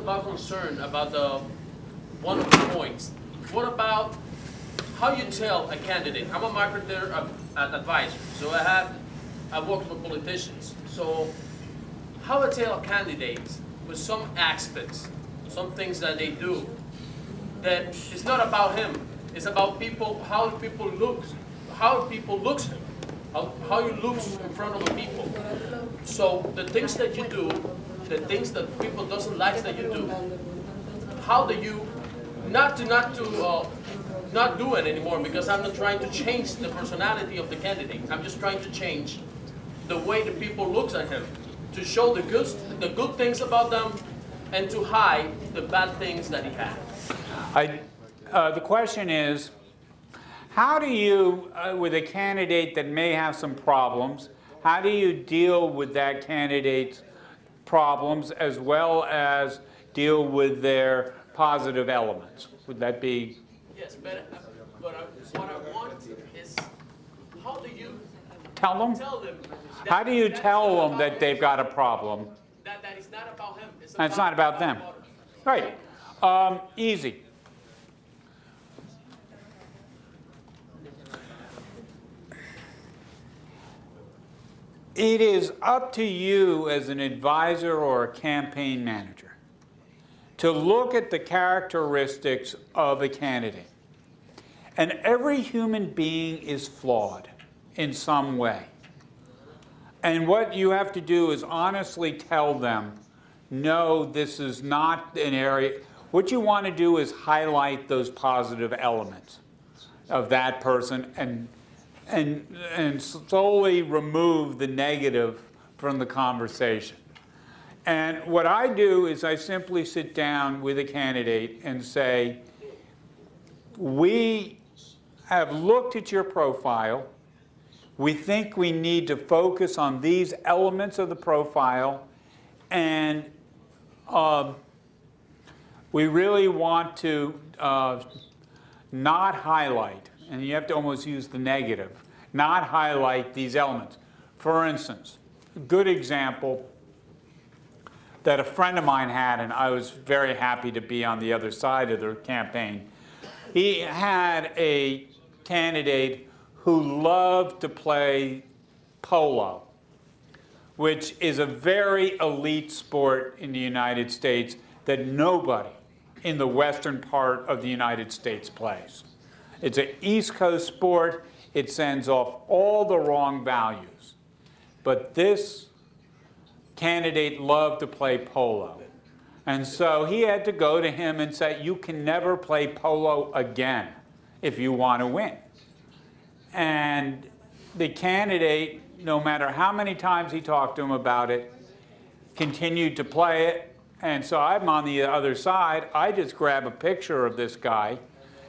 about concern about one of the points. What about how you tell a candidate? I'm a marketer advisor, so I work with politicians. So how I tell a candidate with some aspects, some things that they do, that it's not about him. It's about people, how people look him, how you look in front of the people. So the things that you do, the things that people doesn't like that you do, how do you not do it anymore? Because I'm not trying to change the personality of the candidate. I'm just trying to change the way the people looks at him, to show the good things about them, and to hide the bad things that he had. The question is, how do you, with a candidate that may have some problems, how do you deal with that candidate's problems as well as deal with their positive elements? Would that be? Yes, but what I want is, how do you tell them? How do you tell them that they've got a problem? That it's not about him. It's not about them. Right. Easy. It is up to you as an advisor or a campaign manager to look at the characteristics of a candidate. And every human being is flawed in some way. And what you have to do is honestly tell them, no, this is not an area. What you want to do is highlight those positive elements of that person and solely remove the negative from the conversation. And what I do is I simply sit down with a candidate and say, we have looked at your profile. We think we need to focus on these elements of the profile, and we really want to not highlight, and you have to almost use the negative, not highlight these elements. For instance, a good example that a friend of mine had, and I was very happy to be on the other side of the campaign. He had a candidate who loved to play polo, which is a very elite sport in the United States that nobody in the western part of the United States plays. It's an East Coast sport. It sends off all the wrong values. But this candidate loved to play polo. And so he had to go to him and say, you can never play polo again if you want to win. And the candidate, no matter how many times he talked to him about it, continued to play it. And so I'm on the other side. I just grab a picture of this guy.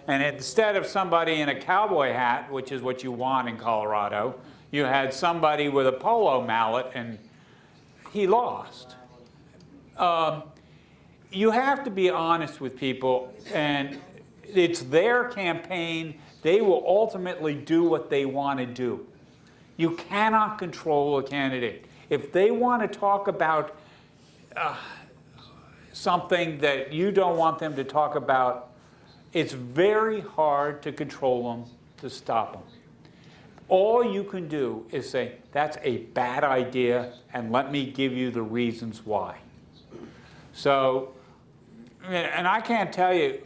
And instead of somebody in a cowboy hat, which is what you want in Colorado, you had somebody with a polo mallet, and he lost. You have to be honest with people, and it's their campaign. They will ultimately do what they want to do. You cannot control a candidate. If they want to talk about something that you don't want them to talk about, it's very hard to control them, to stop them. All you can do is say, that's a bad idea, and let me give you the reasons why. So, and I can't tell you,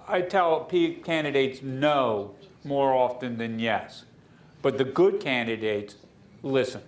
I tell candidates no more often than yes. But the good candidates listen.